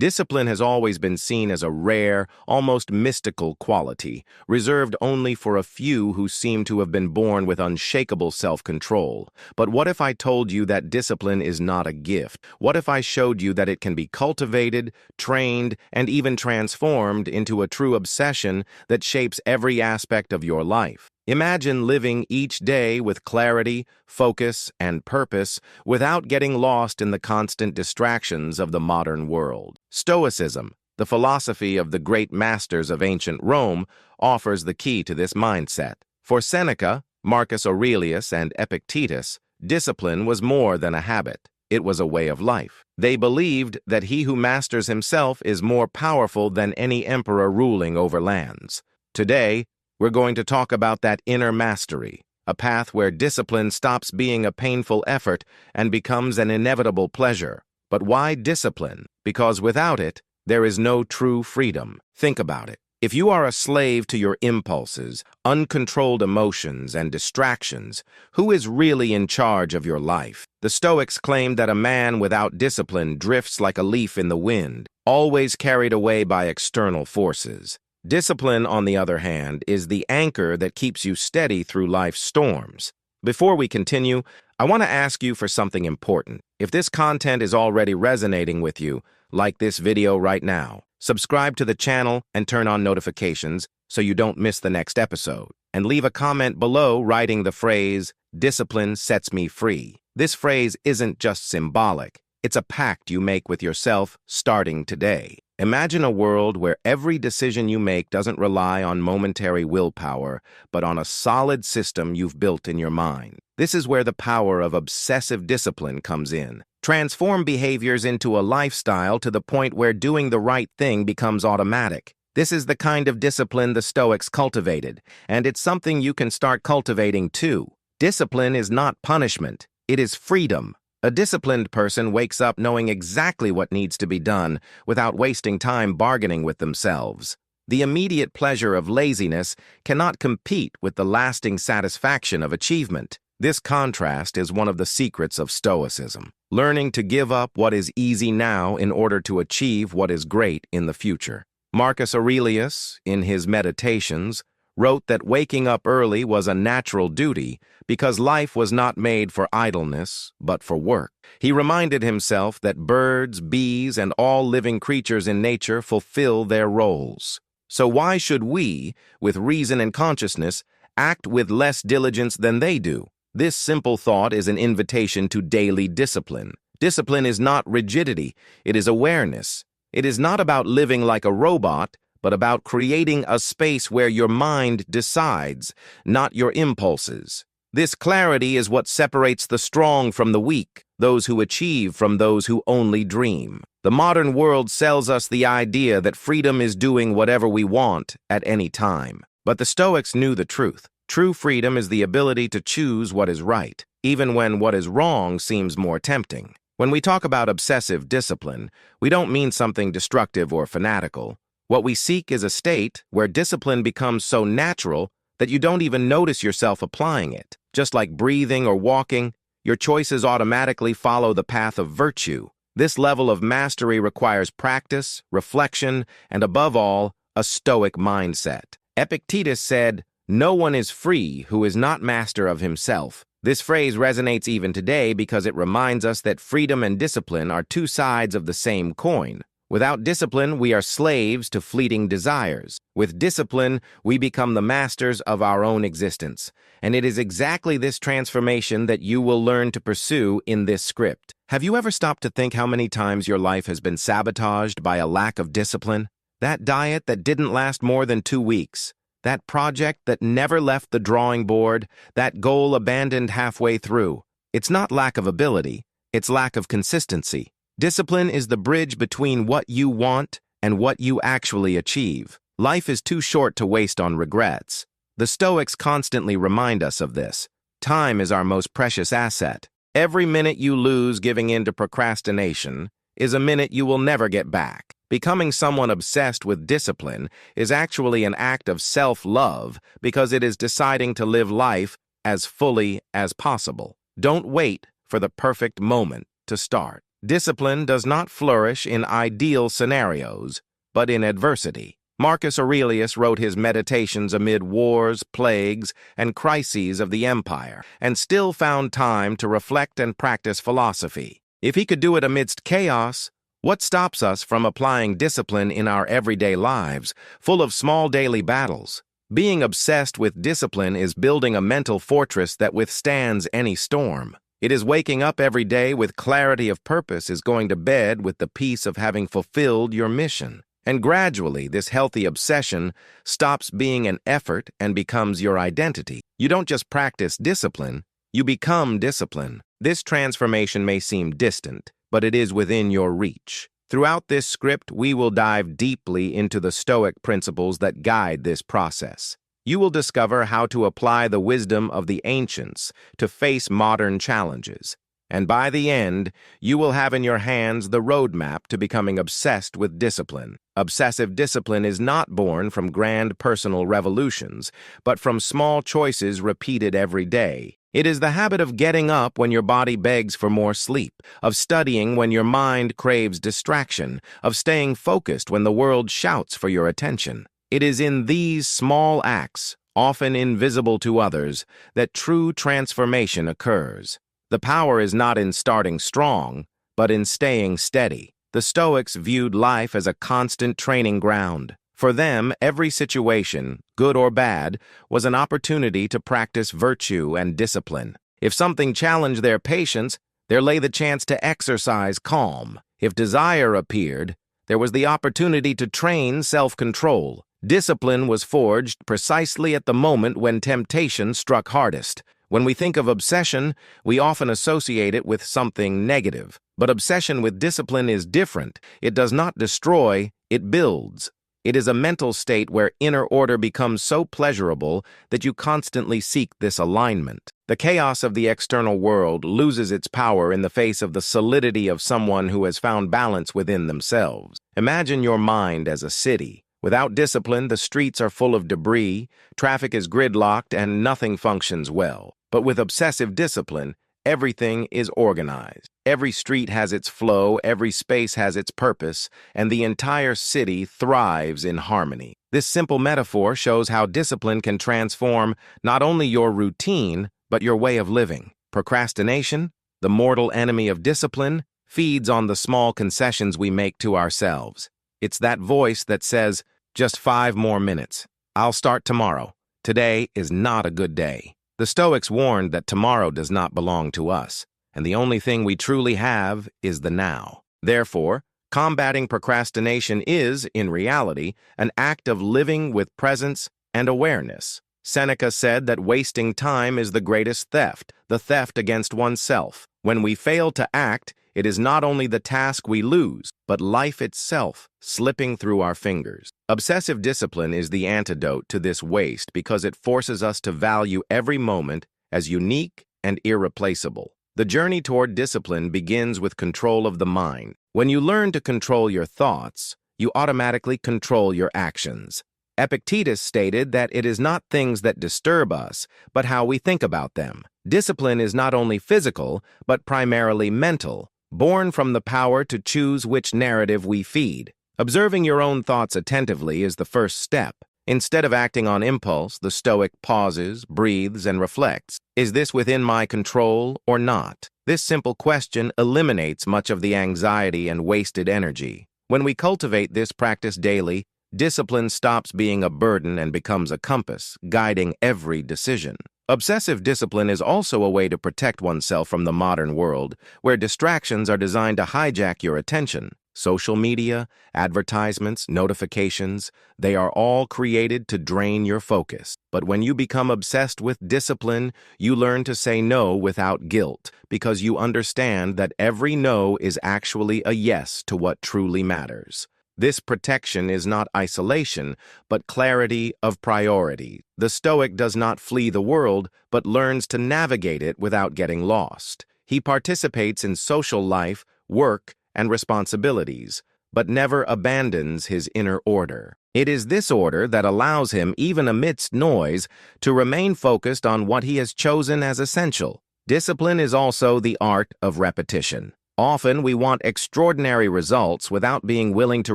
Discipline has always been seen as a rare, almost mystical quality, reserved only for a few who seem to have been born with unshakable self-control. But what if I told you that discipline is not a gift? What if I showed you that it can be cultivated, trained, and even transformed into a true obsession that shapes every aspect of your life? Imagine living each day with clarity, focus, and purpose without getting lost in the constant distractions of the modern world. Stoicism, the philosophy of the great masters of ancient Rome, offers the key to this mindset. For Seneca, Marcus Aurelius, and Epictetus, discipline was more than a habit. It was a way of life. They believed that he who masters himself is more powerful than any emperor ruling over lands. Today, we're going to talk about that inner mastery, a path where discipline stops being a painful effort and becomes an inevitable pleasure. But why discipline? Because without it, there is no true freedom. Think about it. If you are a slave to your impulses, uncontrolled emotions, and distractions, who is really in charge of your life? The Stoics claimed that a man without discipline drifts like a leaf in the wind, always carried away by external forces. Discipline, on the other hand, is the anchor that keeps you steady through life's storms. Before we continue, I want to ask you for something important. If this content is already resonating with you, like this video right now. Subscribe to the channel and turn on notifications so you don't miss the next episode. And leave a comment below writing the phrase, "Discipline sets me free." This phrase isn't just symbolic. It's a pact you make with yourself starting today. Imagine a world where every decision you make doesn't rely on momentary willpower, but on a solid system you've built in your mind. This is where the power of obsessive discipline comes in. Transform behaviors into a lifestyle to the point where doing the right thing becomes automatic. This is the kind of discipline the Stoics cultivated, and it's something you can start cultivating too. Discipline is not punishment, it is freedom. A disciplined person wakes up knowing exactly what needs to be done without wasting time bargaining with themselves. The immediate pleasure of laziness cannot compete with the lasting satisfaction of achievement. This contrast is one of the secrets of Stoicism, learning to give up what is easy now in order to achieve what is great in the future. Marcus Aurelius, in his Meditations, wrote that waking up early was a natural duty because life was not made for idleness, but for work. He reminded himself that birds, bees, and all living creatures in nature fulfill their roles. So why should we, with reason and consciousness, act with less diligence than they do? This simple thought is an invitation to daily discipline. Discipline is not rigidity, it is awareness. It is not about living like a robot, but about creating a space where your mind decides, not your impulses. This clarity is what separates the strong from the weak, those who achieve from those who only dream. The modern world sells us the idea that freedom is doing whatever we want at any time. But the Stoics knew the truth. True freedom is the ability to choose what is right, even when what is wrong seems more tempting. When we talk about obsessive discipline, we don't mean something destructive or fanatical. What we seek is a state where discipline becomes so natural that you don't even notice yourself applying it. Just like breathing or walking, your choices automatically follow the path of virtue. This level of mastery requires practice, reflection, and above all, a Stoic mindset. Epictetus said, "No one is free who is not master of himself." This phrase resonates even today because it reminds us that freedom and discipline are two sides of the same coin. Without discipline, we are slaves to fleeting desires. With discipline, we become the masters of our own existence. And it is exactly this transformation that you will learn to pursue in this script. Have you ever stopped to think how many times your life has been sabotaged by a lack of discipline? That diet that didn't last more than 2 weeks. That project that never left the drawing board. That goal abandoned halfway through. It's not lack of ability. It's lack of consistency. Discipline is the bridge between what you want and what you actually achieve. Life is too short to waste on regrets. The Stoics constantly remind us of this. Time is our most precious asset. Every minute you lose giving in to procrastination is a minute you will never get back. Becoming someone obsessed with discipline is actually an act of self-love because it is deciding to live life as fully as possible. Don't wait for the perfect moment to start. Discipline does not flourish in ideal scenarios, but in adversity. Marcus Aurelius wrote his meditations amid wars, plagues, and crises of the empire, and still found time to reflect and practice philosophy. If he could do it amidst chaos, what stops us from applying discipline in our everyday lives, full of small daily battles? Being obsessed with discipline is building a mental fortress that withstands any storm. It is waking up every day with clarity of purpose, is going to bed with the peace of having fulfilled your mission. And gradually, this healthy obsession stops being an effort and becomes your identity. You don't just practice discipline, you become discipline. This transformation may seem distant, but it is within your reach. Throughout this script, we will dive deeply into the Stoic principles that guide this process. You will discover how to apply the wisdom of the ancients to face modern challenges. And by the end, you will have in your hands the roadmap to becoming obsessed with discipline. Obsessive discipline is not born from grand personal revolutions, but from small choices repeated every day. It is the habit of getting up when your body begs for more sleep, of studying when your mind craves distraction, of staying focused when the world shouts for your attention. It is in these small acts, often invisible to others, that true transformation occurs. The power is not in starting strong, but in staying steady. The Stoics viewed life as a constant training ground. For them, every situation, good or bad, was an opportunity to practice virtue and discipline. If something challenged their patience, there lay the chance to exercise calm. If desire appeared, there was the opportunity to train self-control. Discipline was forged precisely at the moment when temptation struck hardest. When we think of obsession, we often associate it with something negative. But obsession with discipline is different. It does not destroy, it builds. It is a mental state where inner order becomes so pleasurable that you constantly seek this alignment. The chaos of the external world loses its power in the face of the solidity of someone who has found balance within themselves. Imagine your mind as a city. Without discipline, the streets are full of debris, traffic is gridlocked, and nothing functions well. But with obsessive discipline, everything is organized. Every street has its flow, every space has its purpose, and the entire city thrives in harmony. This simple metaphor shows how discipline can transform not only your routine, but your way of living. Procrastination, the mortal enemy of discipline, feeds on the small concessions we make to ourselves. It's that voice that says, just 5 more minutes. I'll start tomorrow. Today is not a good day. The Stoics warned that tomorrow does not belong to us, and the only thing we truly have is the now. Therefore, combating procrastination is, in reality, an act of living with presence and awareness. Seneca said that wasting time is the greatest theft, the theft against oneself. When we fail to act, it is not only the task we lose, but life itself slipping through our fingers. Obsessive discipline is the antidote to this waste because it forces us to value every moment as unique and irreplaceable. The journey toward discipline begins with control of the mind. When you learn to control your thoughts, you automatically control your actions. Epictetus stated that it is not things that disturb us, but how we think about them. Discipline is not only physical, but primarily mental, born from the power to choose which narrative we feed. Observing your own thoughts attentively is the first step. Instead of acting on impulse, the Stoic pauses, breathes, and reflects. Is this within my control or not? This simple question eliminates much of the anxiety and wasted energy. When we cultivate this practice daily, discipline stops being a burden and becomes a compass, guiding every decision. Obsessive discipline is also a way to protect oneself from the modern world, where distractions are designed to hijack your attention. Social media, advertisements, notifications, they are all created to drain your focus. But when you become obsessed with discipline, you learn to say no without guilt, because you understand that every no is actually a yes to what truly matters. This protection is not isolation, but clarity of priority. The Stoic does not flee the world, but learns to navigate it without getting lost. He participates in social life, work, and responsibilities, but never abandons his inner order. It is this order that allows him, even amidst noise, to remain focused on what he has chosen as essential. Discipline is also the art of repetition. Often we want extraordinary results without being willing to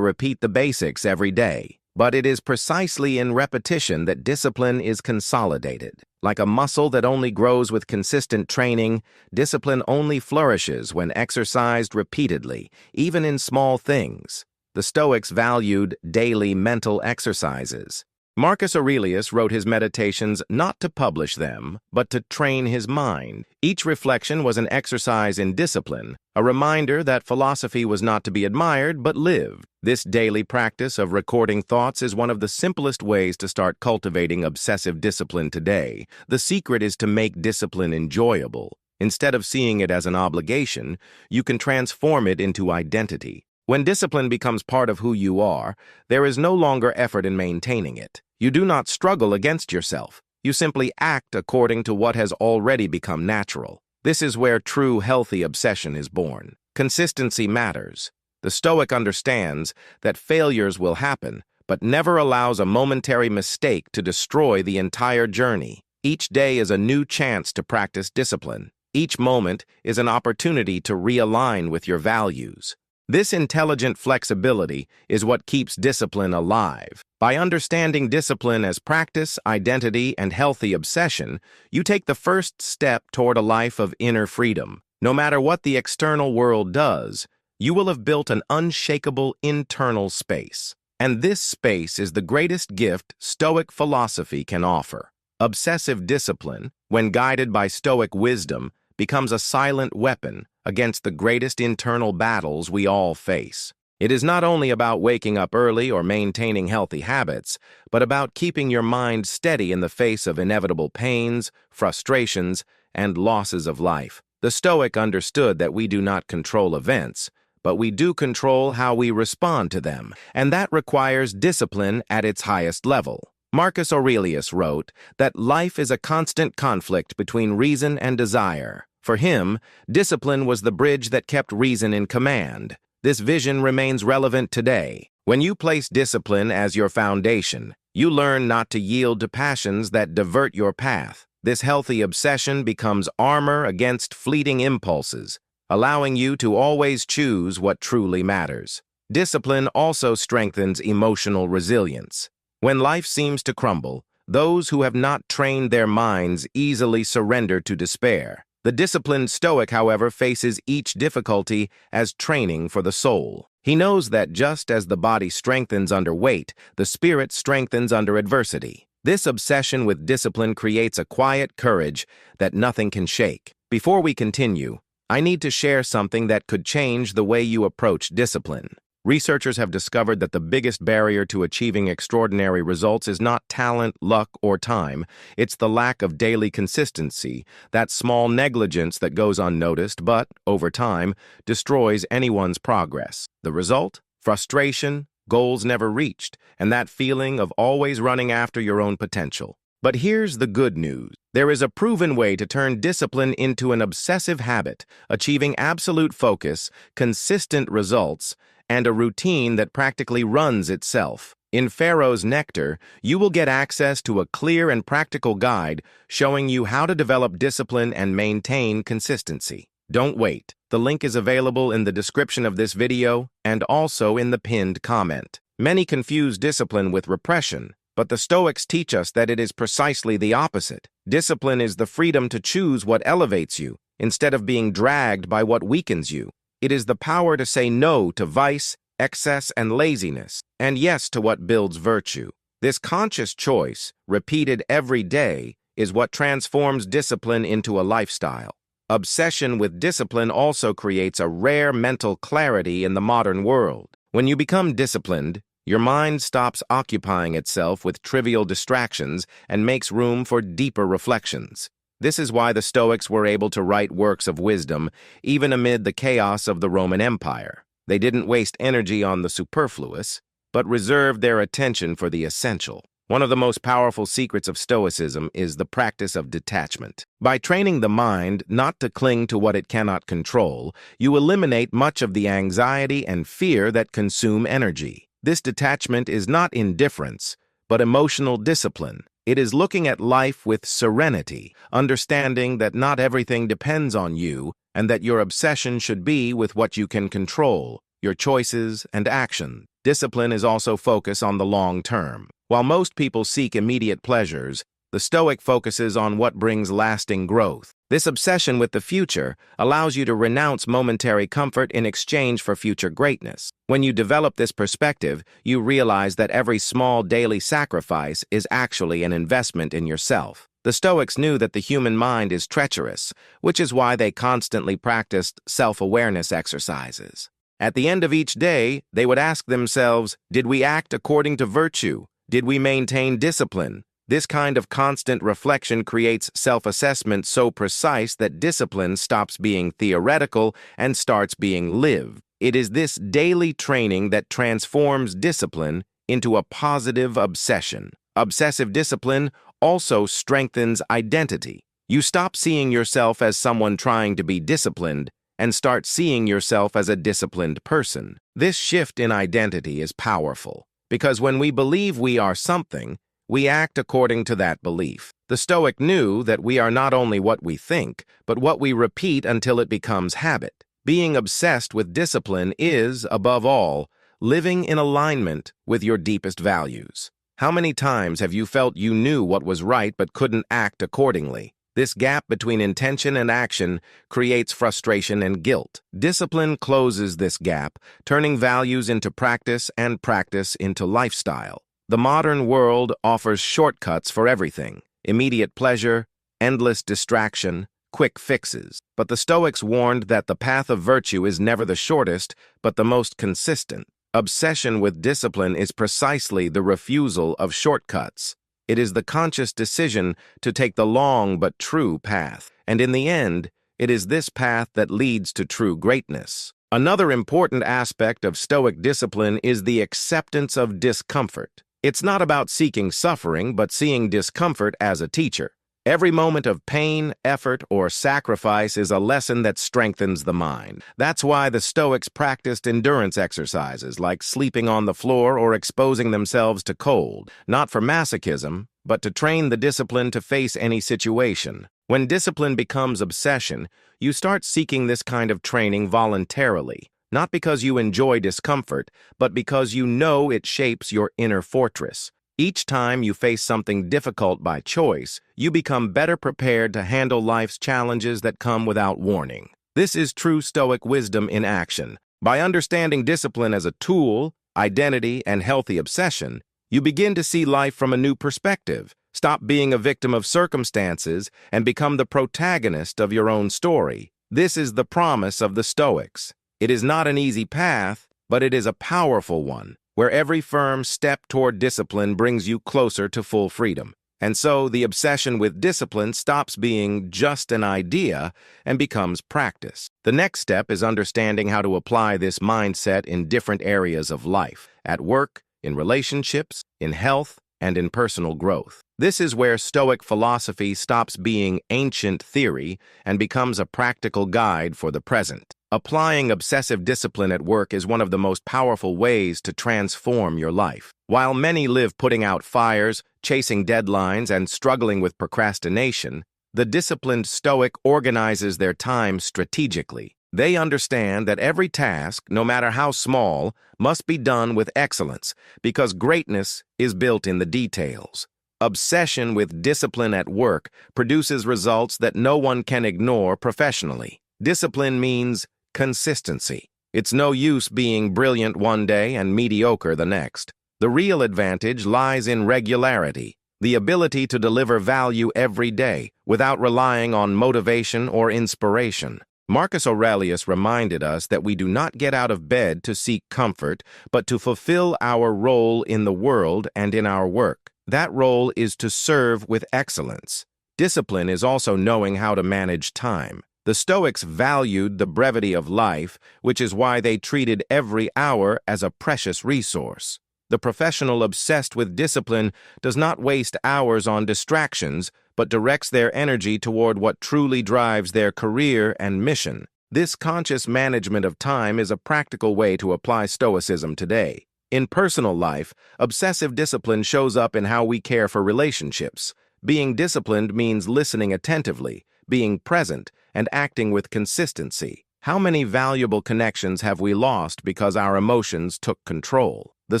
repeat the basics every day. But it is precisely in repetition that discipline is consolidated. Like a muscle that only grows with consistent training, discipline only flourishes when exercised repeatedly, even in small things. The Stoics valued daily mental exercises. Marcus Aurelius wrote his meditations not to publish them, but to train his mind. Each reflection was an exercise in discipline, a reminder that philosophy was not to be admired but lived. This daily practice of recording thoughts is one of the simplest ways to start cultivating obsessive discipline today. The secret is to make discipline enjoyable. Instead of seeing it as an obligation, you can transform it into identity. When discipline becomes part of who you are, there is no longer effort in maintaining it. You do not struggle against yourself. You simply act according to what has already become natural. This is where true healthy obsession is born. Consistency matters. The Stoic understands that failures will happen, but never allows a momentary mistake to destroy the entire journey. Each day is a new chance to practice discipline. Each moment is an opportunity to realign with your values. This intelligent flexibility is what keeps discipline alive. By understanding discipline as practice, identity, and healthy obsession, you take the first step toward a life of inner freedom. No matter what the external world does, you will have built an unshakable internal space. And this space is the greatest gift Stoic philosophy can offer. Obsessive discipline, when guided by Stoic wisdom, becomes a silent weapon against the greatest internal battles we all face. It is not only about waking up early or maintaining healthy habits, but about keeping your mind steady in the face of inevitable pains, frustrations, and losses of life. The Stoic understood that we do not control events, but we do control how we respond to them, and that requires discipline at its highest level. Marcus Aurelius wrote that life is a constant conflict between reason and desire. For him, discipline was the bridge that kept reason in command. This vision remains relevant today. When you place discipline as your foundation, you learn not to yield to passions that divert your path. This healthy obsession becomes armor against fleeting impulses, allowing you to always choose what truly matters. Discipline also strengthens emotional resilience. When life seems to crumble, those who have not trained their minds easily surrender to despair. The disciplined Stoic, however, faces each difficulty as training for the soul. He knows that just as the body strengthens under weight, the spirit strengthens under adversity. This obsession with discipline creates a quiet courage that nothing can shake. Before we continue, I need to share something that could change the way you approach discipline. Researchers have discovered that the biggest barrier to achieving extraordinary results is not talent, luck, or time. It's the lack of daily consistency, that small negligence that goes unnoticed but, over time, destroys anyone's progress. The result? Frustration, goals never reached, and that feeling of always running after your own potential. But here's the good news. There is a proven way to turn discipline into an obsessive habit, achieving absolute focus, consistent results, and a routine that practically runs itself. In Pharaoh's Nectar, you will get access to a clear and practical guide showing you how to develop discipline and maintain consistency. Don't wait. The link is available in the description of this video and also in the pinned comment. Many confuse discipline with repression, but the Stoics teach us that it is precisely the opposite. Discipline is the freedom to choose what elevates you, instead of being dragged by what weakens you. It is the power to say no to vice, excess, and laziness, and yes to what builds virtue. This conscious choice, repeated every day, is what transforms discipline into a lifestyle. Obsession with discipline also creates a rare mental clarity in the modern world. When you become disciplined, your mind stops occupying itself with trivial distractions and makes room for deeper reflections. This is why the Stoics were able to write works of wisdom even amid the chaos of the Roman Empire. They didn't waste energy on the superfluous, but reserved their attention for the essential. One of the most powerful secrets of Stoicism is the practice of detachment. By training the mind not to cling to what it cannot control, you eliminate much of the anxiety and fear that consume energy. This detachment is not indifference, but emotional discipline. It is looking at life with serenity, understanding that not everything depends on you and that your obsession should be with what you can control, your choices and actions. Discipline is also focused on the long term. While most people seek immediate pleasures, the Stoic focuses on what brings lasting growth. This obsession with the future allows you to renounce momentary comfort in exchange for future greatness. When you develop this perspective, you realize that every small daily sacrifice is actually an investment in yourself. The Stoics knew that the human mind is treacherous, which is why they constantly practiced self-awareness exercises. At the end of each day, they would ask themselves, did we act according to virtue? Did we maintain discipline? This kind of constant reflection creates self-assessment so precise that discipline stops being theoretical and starts being lived. It is this daily training that transforms discipline into a positive obsession. Obsessive discipline also strengthens identity. You stop seeing yourself as someone trying to be disciplined and start seeing yourself as a disciplined person. This shift in identity is powerful, because when we believe we are something, we act according to that belief. The Stoic knew that we are not only what we think, but what we repeat until it becomes habit. Being obsessed with discipline is, above all, living in alignment with your deepest values. How many times have you felt you knew what was right but couldn't act accordingly? This gap between intention and action creates frustration and guilt. Discipline closes this gap, turning values into practice and practice into lifestyle. The modern world offers shortcuts for everything: immediate pleasure, endless distraction, quick fixes. But the Stoics warned that the path of virtue is never the shortest, but the most consistent. Obsession with discipline is precisely the refusal of shortcuts. It is the conscious decision to take the long but true path. And in the end, it is this path that leads to true greatness. Another important aspect of Stoic discipline is the acceptance of discomfort. It's not about seeking suffering, but seeing discomfort as a teacher. Every moment of pain, effort, or sacrifice is a lesson that strengthens the mind. That's why the Stoics practiced endurance exercises like sleeping on the floor or exposing themselves to cold, not for masochism, but to train the discipline to face any situation. When discipline becomes obsession, you start seeking this kind of training voluntarily, not because you enjoy discomfort, but because you know it shapes your inner fortress. Each time you face something difficult by choice, you become better prepared to handle life's challenges that come without warning. This is true Stoic wisdom in action. By understanding discipline as a tool, identity, and healthy obsession, you begin to see life from a new perspective, stop being a victim of circumstances, and become the protagonist of your own story. This is the promise of the Stoics. It is not an easy path, but it is a powerful one, where every firm step toward discipline brings you closer to full freedom. And so the obsession with discipline stops being just an idea and becomes practice. The next step is understanding how to apply this mindset in different areas of life: at work, in relationships, in health, and in personal growth. This is where Stoic philosophy stops being ancient theory and becomes a practical guide for the present. Applying obsessive discipline at work is one of the most powerful ways to transform your life. While many live putting out fires, chasing deadlines, and struggling with procrastination, the disciplined Stoic organizes their time strategically. They understand that every task, no matter how small, must be done with excellence, because greatness is built in the details. Obsession with discipline at work produces results that no one can ignore professionally. Discipline means consistency. It's no use being brilliant one day and mediocre the next. The real advantage lies in regularity, the ability to deliver value every day without relying on motivation or inspiration. Marcus Aurelius reminded us that we do not get out of bed to seek comfort, but to fulfill our role in the world and in our work. That role is to serve with excellence. Discipline is also knowing how to manage time. The Stoics valued the brevity of life, which is why they treated every hour as a precious resource. The professional obsessed with discipline does not waste hours on distractions, but directs their energy toward what truly drives their career and mission. This conscious management of time is a practical way to apply Stoicism today. In personal life, obsessive discipline shows up in how we care for relationships. Being disciplined means listening attentively, being present, and acting with consistency. How many valuable connections have we lost because our emotions took control? The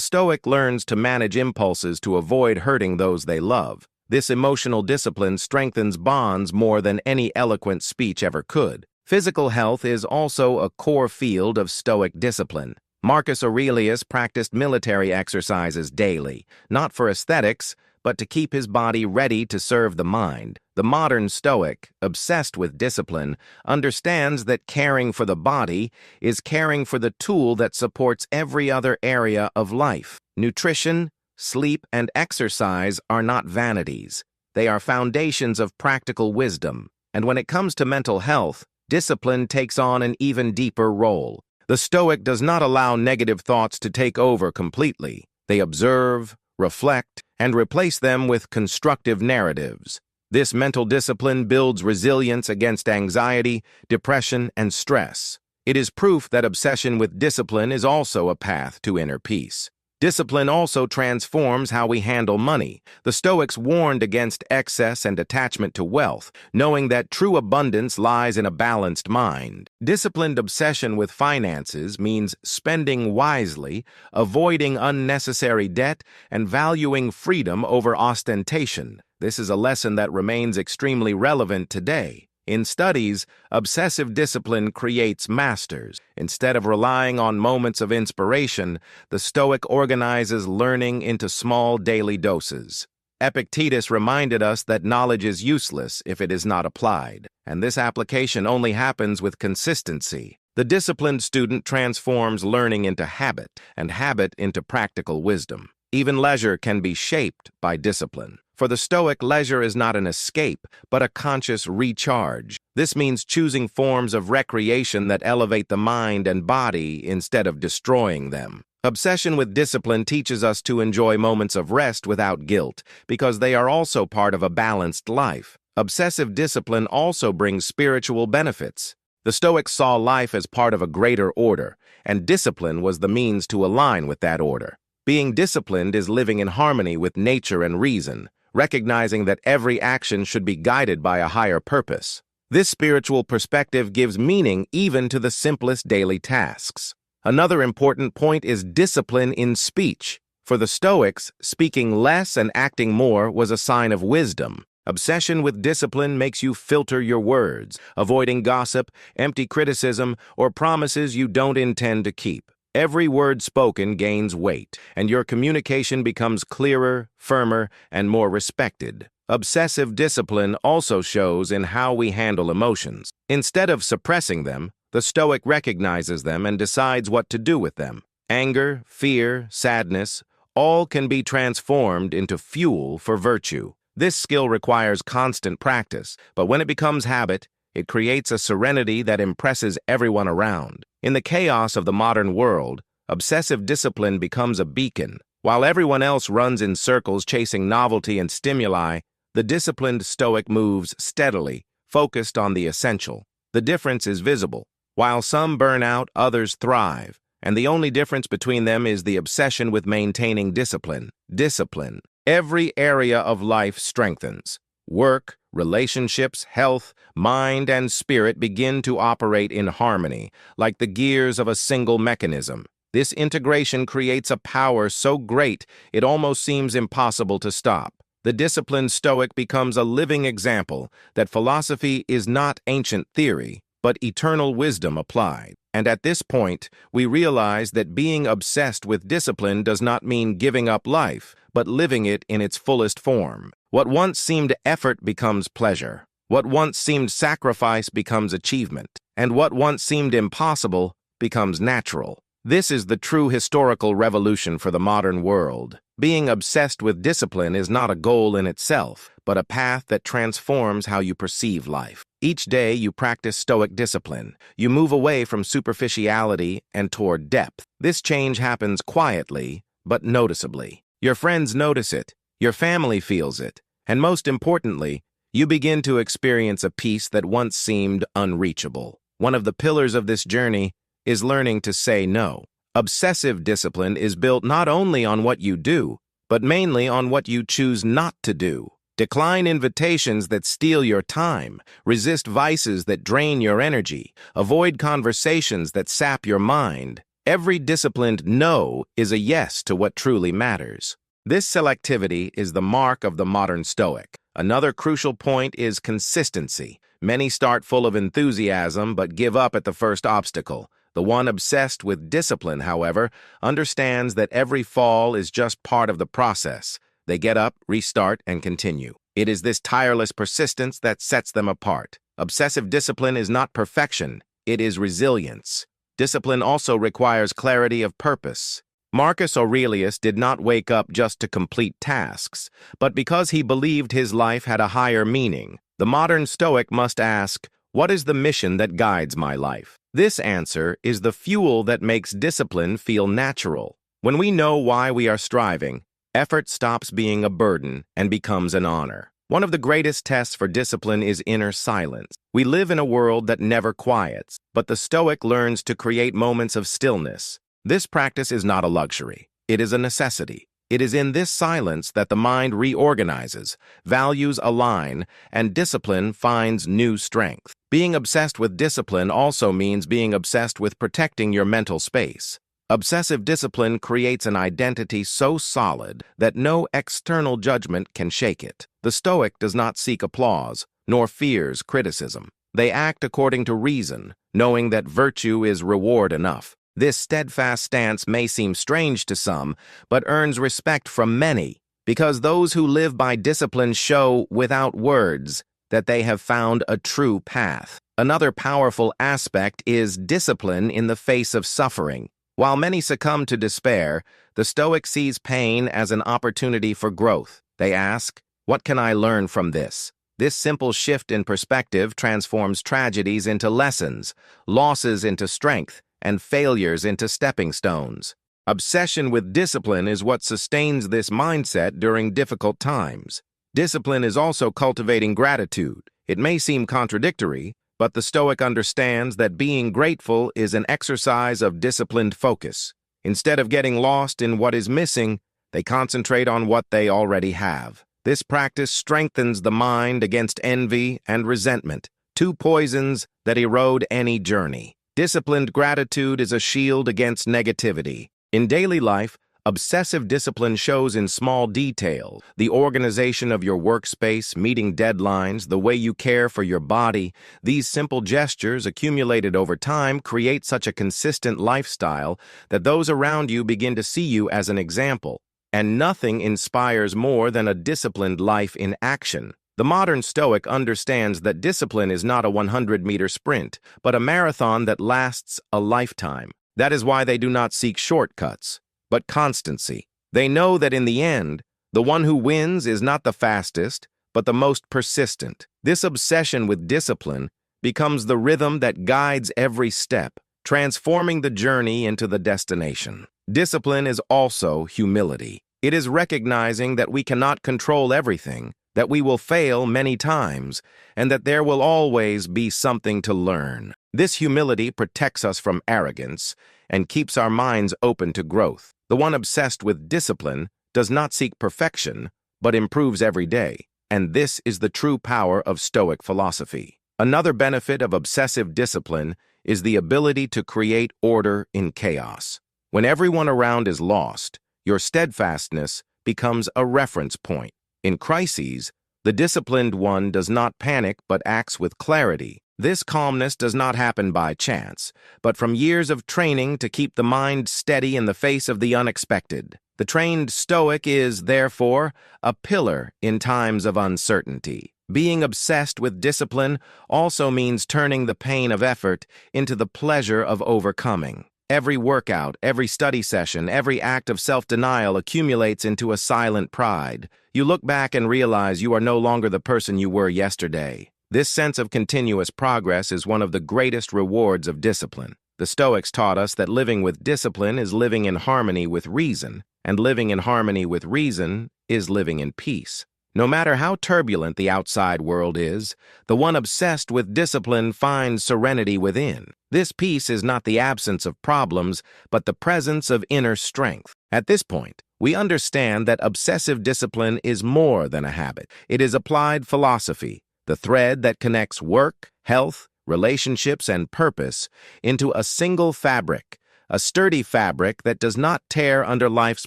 Stoic learns to manage impulses to avoid hurting those they love. This emotional discipline strengthens bonds more than any eloquent speech ever could. Physical health is also a core field of Stoic discipline. Marcus Aurelius practiced military exercises daily, not for aesthetics, but to keep his body ready to serve the mind. The modern Stoic, obsessed with discipline, understands that caring for the body is caring for the tool that supports every other area of life. Nutrition, sleep, and exercise are not vanities. They are foundations of practical wisdom. And when it comes to mental health, discipline takes on an even deeper role. The Stoic does not allow negative thoughts to take over completely. They observe, reflect, and replace them with constructive narratives. This mental discipline builds resilience against anxiety, depression, and stress. It is proof that obsession with discipline is also a path to inner peace. Discipline also transforms how we handle money. The Stoics warned against excess and attachment to wealth, knowing that true abundance lies in a balanced mind. Disciplined obsession with finances means spending wisely, avoiding unnecessary debt, and valuing freedom over ostentation. This is a lesson that remains extremely relevant today. In studies, obsessive discipline creates masters. Instead of relying on moments of inspiration, the Stoic organizes learning into small daily doses. Epictetus reminded us that knowledge is useless if it is not applied, and this application only happens with consistency. The disciplined student transforms learning into habit, and habit into practical wisdom. Even leisure can be shaped by discipline. For the Stoic, leisure is not an escape, but a conscious recharge. This means choosing forms of recreation that elevate the mind and body instead of destroying them. Obsession with discipline teaches us to enjoy moments of rest without guilt, because they are also part of a balanced life. Obsessive discipline also brings spiritual benefits. The Stoics saw life as part of a greater order, and discipline was the means to align with that order. Being disciplined is living in harmony with nature and reason, recognizing that every action should be guided by a higher purpose. This spiritual perspective gives meaning even to the simplest daily tasks. Another important point is discipline in speech. For the Stoics, speaking less and acting more was a sign of wisdom. Obsession with discipline makes you filter your words, avoiding gossip, empty criticism, or promises you don't intend to keep. Every word spoken gains weight, and your communication becomes clearer, firmer, and more respected. Obsessive discipline also shows in how we handle emotions. Instead of suppressing them, the Stoic recognizes them and decides what to do with them. Anger, fear, sadness, all can be transformed into fuel for virtue. This skill requires constant practice, but when it becomes habit, it creates a serenity that impresses everyone around. In the chaos of the modern world, obsessive discipline becomes a beacon. While everyone else runs in circles chasing novelty and stimuli, the disciplined Stoic moves steadily, focused on the essential. The difference is visible. While some burn out, others thrive, and the only difference between them is the obsession with maintaining discipline. Discipline. Every area of life strengthens. Work, relationships, health, mind, and spirit begin to operate in harmony, like the gears of a single mechanism. This integration creates a power so great it almost seems impossible to stop. The disciplined Stoic becomes a living example that philosophy is not ancient theory, but eternal wisdom applied. And at this point, we realize that being obsessed with discipline does not mean giving up life, but living it in its fullest form. What once seemed effort becomes pleasure. What once seemed sacrifice becomes achievement. And what once seemed impossible becomes natural. This is the true historical revolution for the modern world. Being obsessed with discipline is not a goal in itself, but a path that transforms how you perceive life. Each day you practice Stoic discipline. You move away from superficiality and toward depth. This change happens quietly, but noticeably. Your friends notice it. Your family feels it. And most importantly, you begin to experience a peace that once seemed unreachable. One of the pillars of this journey is learning to say no. Obsessive discipline is built not only on what you do, but mainly on what you choose not to do. Decline invitations that steal your time, resist vices that drain your energy, avoid conversations that sap your mind. Every disciplined no is a yes to what truly matters. This selectivity is the mark of the modern Stoic. Another crucial point is consistency. Many start full of enthusiasm but give up at the first obstacle. The one obsessed with discipline, however, understands that every fall is just part of the process. They get up, restart, and continue. It is this tireless persistence that sets them apart. Obsessive discipline is not perfection, it is resilience. Discipline also requires clarity of purpose. Marcus Aurelius did not wake up just to complete tasks, but because he believed his life had a higher meaning. The modern Stoic must ask, what is the mission that guides my life? This answer is the fuel that makes discipline feel natural. When we know why we are striving, effort stops being a burden and becomes an honor. One of the greatest tests for discipline is inner silence. We live in a world that never quiets, but the Stoic learns to create moments of stillness. This practice is not a luxury. It is a necessity. It is in this silence that the mind reorganizes, values align, and discipline finds new strength. Being obsessed with discipline also means being obsessed with protecting your mental space. Obsessive discipline creates an identity so solid that no external judgment can shake it. The Stoic does not seek applause, nor fears criticism. They act according to reason, knowing that virtue is reward enough. This steadfast stance may seem strange to some, but earns respect from many, because those who live by discipline show, without words, that they have found a true path. Another powerful aspect is discipline in the face of suffering. While many succumb to despair, the Stoic sees pain as an opportunity for growth. They ask, what can I learn from this? This simple shift in perspective transforms tragedies into lessons, losses into strength, and failures into stepping stones. Obsession with discipline is what sustains this mindset during difficult times. Discipline is also cultivating gratitude. It may seem contradictory, but the Stoic understands that being grateful is an exercise of disciplined focus. Instead of getting lost in what is missing, they concentrate on what they already have. This practice strengthens the mind against envy and resentment, two poisons that erode any journey. Disciplined gratitude is a shield against negativity. In daily life, obsessive discipline shows in small details: the organization of your workspace, meeting deadlines, the way you care for your body. These simple gestures, accumulated over time, create such a consistent lifestyle that those around you begin to see you as an example. And nothing inspires more than a disciplined life in action. The modern Stoic understands that discipline is not a 100-meter sprint, but a marathon that lasts a lifetime. That is why they do not seek shortcuts, but constancy. They know that in the end, the one who wins is not the fastest, but the most persistent. This obsession with discipline becomes the rhythm that guides every step, transforming the journey into the destination. Discipline is also humility. It is recognizing that we cannot control everything, that we will fail many times, and that there will always be something to learn. This humility protects us from arrogance and keeps our minds open to growth. The one obsessed with discipline does not seek perfection, but improves every day. And this is the true power of Stoic philosophy. Another benefit of obsessive discipline is the ability to create order in chaos. When everyone around is lost, your steadfastness becomes a reference point. In crises, the disciplined one does not panic but acts with clarity. This calmness does not happen by chance, but from years of training to keep the mind steady in the face of the unexpected. The trained Stoic is, therefore, a pillar in times of uncertainty. Being obsessed with discipline also means turning the pain of effort into the pleasure of overcoming. Every workout, every study session, every act of self-denial accumulates into a silent pride. You look back and realize you are no longer the person you were yesterday. This sense of continuous progress is one of the greatest rewards of discipline. The Stoics taught us that living with discipline is living in harmony with reason, and living in harmony with reason is living in peace. No matter how turbulent the outside world is, the one obsessed with discipline finds serenity within. This peace is not the absence of problems, but the presence of inner strength. At this point, we understand that obsessive discipline is more than a habit. It is applied philosophy, the thread that connects work, health, relationships, and purpose into a single fabric, a sturdy fabric that does not tear under life's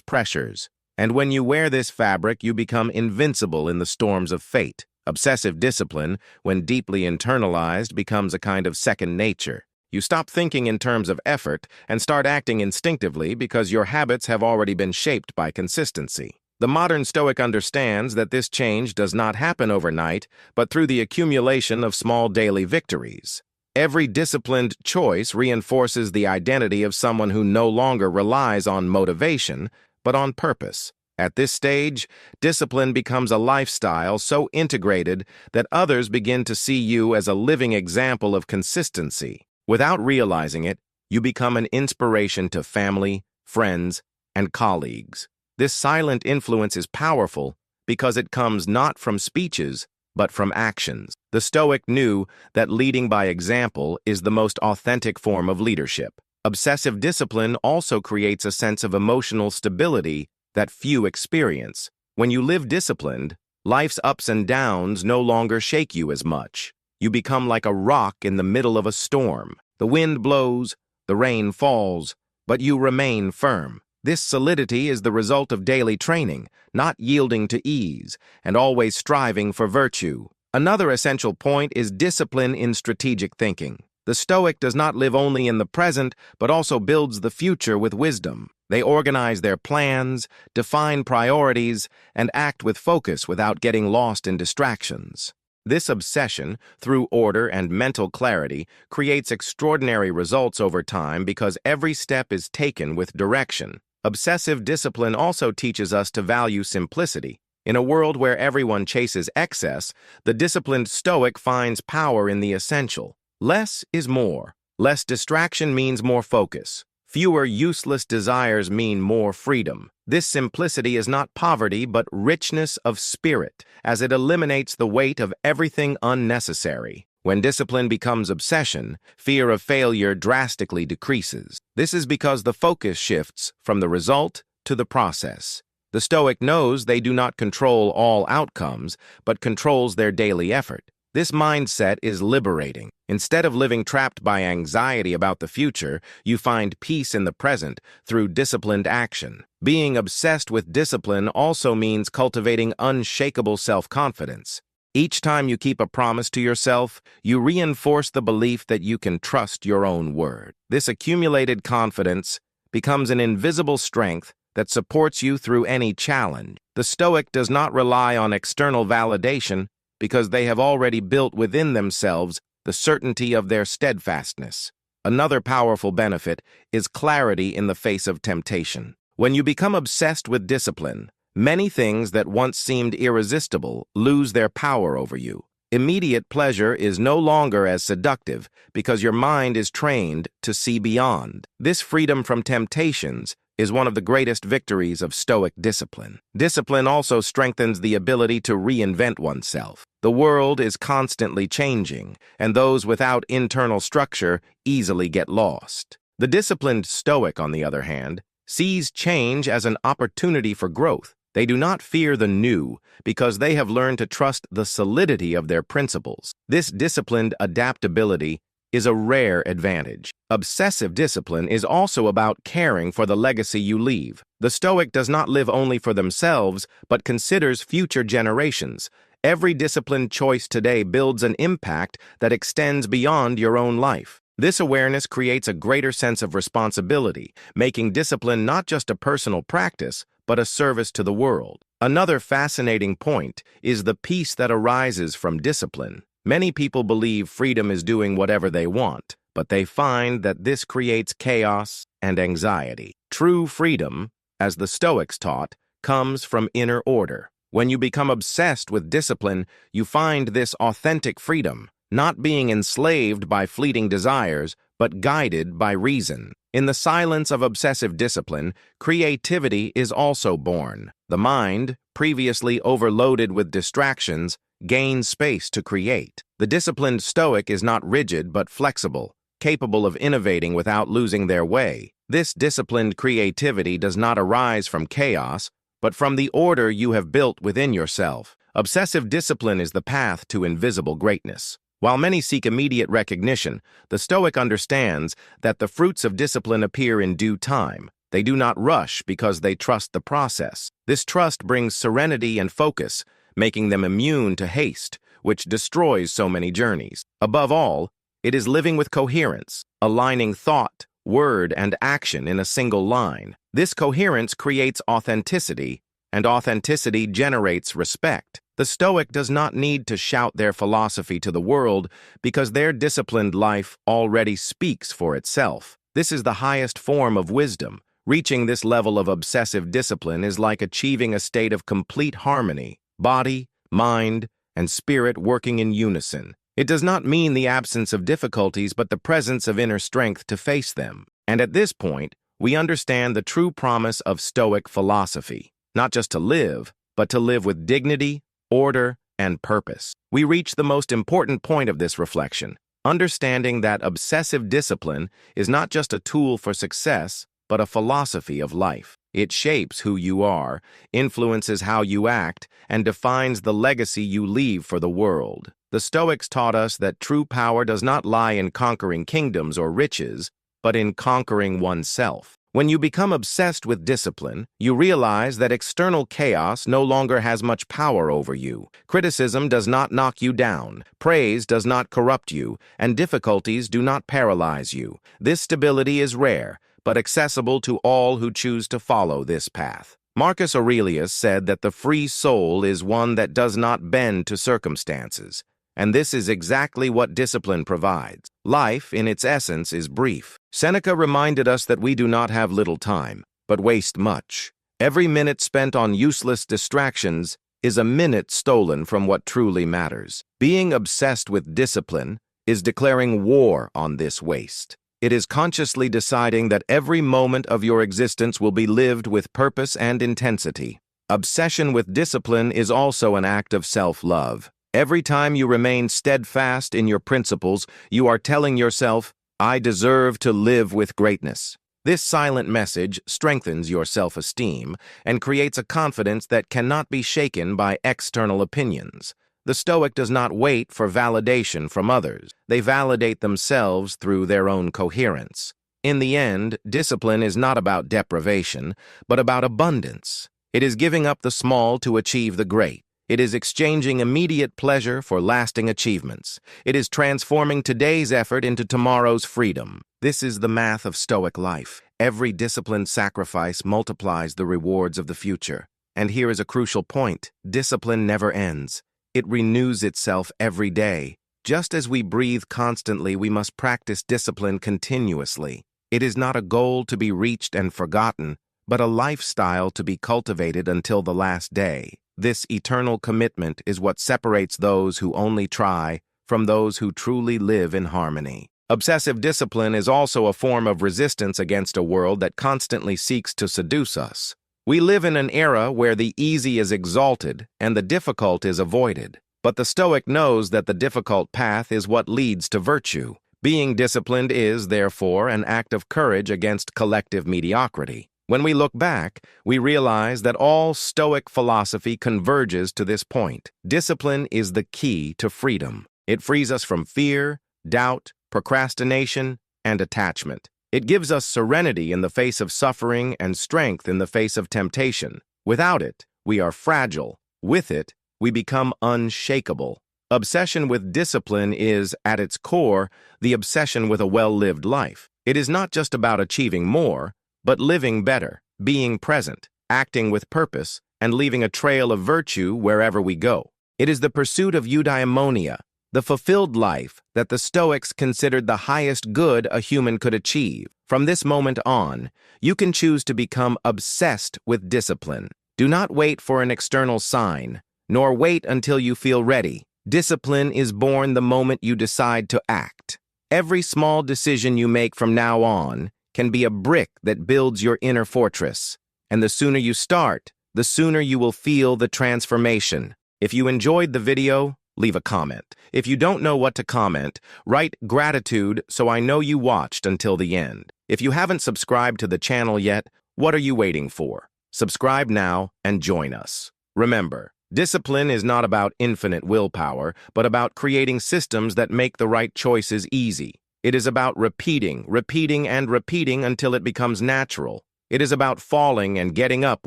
pressures. And when you wear this fabric, you become invincible in the storms of fate. Obsessive discipline, when deeply internalized, becomes a kind of second nature. You stop thinking in terms of effort and start acting instinctively because your habits have already been shaped by consistency. The modern Stoic understands that this change does not happen overnight, but through the accumulation of small daily victories. Every disciplined choice reinforces the identity of someone who no longer relies on motivation, but on purpose. At this stage, discipline becomes a lifestyle so integrated that others begin to see you as a living example of consistency. Without realizing it, you become an inspiration to family, friends, and colleagues. This silent influence is powerful because it comes not from speeches, but from actions. The Stoic knew that leading by example is the most authentic form of leadership. Obsessive discipline also creates a sense of emotional stability that few experience. When you live disciplined, life's ups and downs no longer shake you as much. You become like a rock in the middle of a storm. The wind blows, the rain falls, but you remain firm. This solidity is the result of daily training, not yielding to ease, and always striving for virtue. Another essential point is discipline in strategic thinking. The Stoic does not live only in the present, but also builds the future with wisdom. They organize their plans, define priorities, and act with focus without getting lost in distractions. This obsession, through order and mental clarity, creates extraordinary results over time because every step is taken with direction. Obsessive discipline also teaches us to value simplicity. In a world where everyone chases excess, the disciplined Stoic finds power in the essential. Less is more. Less distraction means more focus. Fewer useless desires mean more freedom. This simplicity is not poverty, but richness of spirit, as it eliminates the weight of everything unnecessary. When discipline becomes obsession, fear of failure drastically decreases. This is because the focus shifts from the result to the process. The Stoic knows they do not control all outcomes, but controls their daily effort. This mindset is liberating. Instead of living trapped by anxiety about the future, you find peace in the present through disciplined action. Being obsessed with discipline also means cultivating unshakable self-confidence. Each time you keep a promise to yourself, you reinforce the belief that you can trust your own word. This accumulated confidence becomes an invisible strength that supports you through any challenge. The Stoic does not rely on external validation because they have already built within themselves the certainty of their steadfastness. Another powerful benefit is clarity in the face of temptation. When you become obsessed with discipline, many things that once seemed irresistible lose their power over you. Immediate pleasure is no longer as seductive because your mind is trained to see beyond. This freedom from temptations is one of the greatest victories of Stoic discipline. Discipline also strengthens the ability to reinvent oneself. The world is constantly changing, and those without internal structure easily get lost. The disciplined Stoic, on the other hand, sees change as an opportunity for growth. They do not fear the new because they have learned to trust the solidity of their principles. This disciplined adaptability is a rare advantage. Obsessive discipline is also about caring for the legacy you leave. The Stoic does not live only for themselves, but considers future generations. Every disciplined choice today builds an impact that extends beyond your own life. This awareness creates a greater sense of responsibility, making discipline not just a personal practice, but a service to the world. Another fascinating point is the peace that arises from discipline. Many people believe freedom is doing whatever they want, but they find that this creates chaos and anxiety. True freedom, as the Stoics taught, comes from inner order. When you become obsessed with discipline, you find this authentic freedom, not being enslaved by fleeting desires, but guided by reason. In the silence of obsessive discipline, creativity is also born. The mind, previously overloaded with distractions, gains space to create. The disciplined Stoic is not rigid but flexible, capable of innovating without losing their way. This disciplined creativity does not arise from chaos, but from the order you have built within yourself. Obsessive discipline is the path to invisible greatness. While many seek immediate recognition, the Stoic understands that the fruits of discipline appear in due time. They do not rush because they trust the process. This trust brings serenity and focus, making them immune to haste, which destroys so many journeys. Above all, it is living with coherence, aligning thought, word, and action in a single line. This coherence creates authenticity, and authenticity generates respect. The Stoic does not need to shout their philosophy to the world because their disciplined life already speaks for itself. This is the highest form of wisdom. Reaching this level of obsessive discipline is like achieving a state of complete harmony, body, mind, and spirit working in unison. It does not mean the absence of difficulties, but the presence of inner strength to face them. And at this point, we understand the true promise of Stoic philosophy, not just to live, but to live with dignity, order, and purpose. We reach the most important point of this reflection, understanding that obsessive discipline is not just a tool for success, but a philosophy of life. It shapes who you are, influences how you act, and defines the legacy you leave for the world. The Stoics taught us that true power does not lie in conquering kingdoms or riches, but in conquering oneself. When you become obsessed with discipline, you realize that external chaos no longer has much power over you. Criticism does not knock you down, praise does not corrupt you, and difficulties do not paralyze you. This stability is rare, but accessible to all who choose to follow this path. Marcus Aurelius said that the free soul is one that does not bend to circumstances, and this is exactly what discipline provides. Life, in its essence, is brief. Seneca reminded us that we do not have little time, but waste much. Every minute spent on useless distractions is a minute stolen from what truly matters. Being obsessed with discipline is declaring war on this waste. It is consciously deciding that every moment of your existence will be lived with purpose and intensity. Obsession with discipline is also an act of self-love. Every time you remain steadfast in your principles, you are telling yourself, I deserve to live with greatness. This silent message strengthens your self-esteem and creates a confidence that cannot be shaken by external opinions. The Stoic does not wait for validation from others. They validate themselves through their own coherence. In the end, discipline is not about deprivation, but about abundance. It is giving up the small to achieve the great. It is exchanging immediate pleasure for lasting achievements. It is transforming today's effort into tomorrow's freedom. This is the math of Stoic life. Every disciplined sacrifice multiplies the rewards of the future. And here is a crucial point. Discipline never ends. It renews itself every day. Just as we breathe constantly, we must practice discipline continuously. It is not a goal to be reached and forgotten, but a lifestyle to be cultivated until the last day. This eternal commitment is what separates those who only try from those who truly live in harmony. Obsessive discipline is also a form of resistance against a world that constantly seeks to seduce us. We live in an era where the easy is exalted and the difficult is avoided. But the Stoic knows that the difficult path is what leads to virtue. Being disciplined is, therefore, an act of courage against collective mediocrity. When we look back, we realize that all Stoic philosophy converges to this point. Discipline is the key to freedom. It frees us from fear, doubt, procrastination, and attachment. It gives us serenity in the face of suffering and strength in the face of temptation. Without it, we are fragile. With it, we become unshakable. Obsession with discipline is, at its core, the obsession with a well-lived life. It is not just about achieving more, but living better, being present, acting with purpose, and leaving a trail of virtue wherever we go. It is the pursuit of eudaimonia, the fulfilled life that the Stoics considered the highest good a human could achieve. From this moment on, you can choose to become obsessed with discipline. Do not wait for an external sign, nor wait until you feel ready. Discipline is born the moment you decide to act. Every small decision you make from now on, can be a brick that builds your inner fortress. And the sooner you start, the sooner you will feel the transformation. If you enjoyed the video, leave a comment. If you don't know what to comment, write gratitude so I know you watched until the end. If you haven't subscribed to the channel yet, what are you waiting for? Subscribe now and join us. Remember, discipline is not about infinite willpower, but about creating systems that make the right choices easy. It is about repeating until it becomes natural. It is about falling and getting up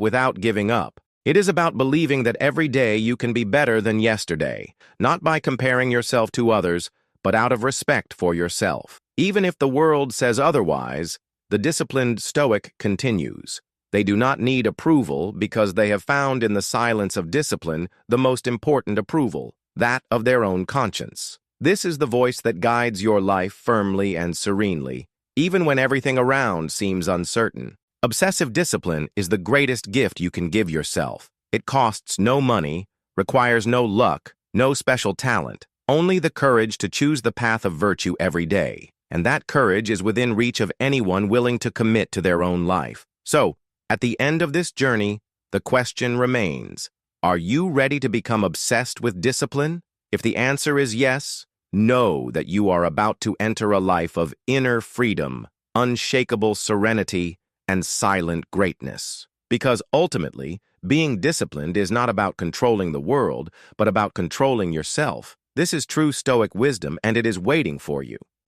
without giving up. It is about believing that every day you can be better than yesterday, not by comparing yourself to others, but out of respect for yourself. Even if the world says otherwise, the disciplined Stoic continues. They do not need approval because they have found in the silence of discipline the most important approval, that of their own conscience. This is the voice that guides your life firmly and serenely, even when everything around seems uncertain. Obsessive discipline is the greatest gift you can give yourself. It costs no money, requires no luck, no special talent, only the courage to choose the path of virtue every day. And that courage is within reach of anyone willing to commit to their own life. So, at the end of this journey, the question remains, are you ready to become obsessed with discipline? If the answer is yes, know that you are about to enter a life of inner freedom, unshakable serenity, and silent greatness. Because ultimately, being disciplined is not about controlling the world, but about controlling yourself. This is true Stoic wisdom, and it is waiting for you.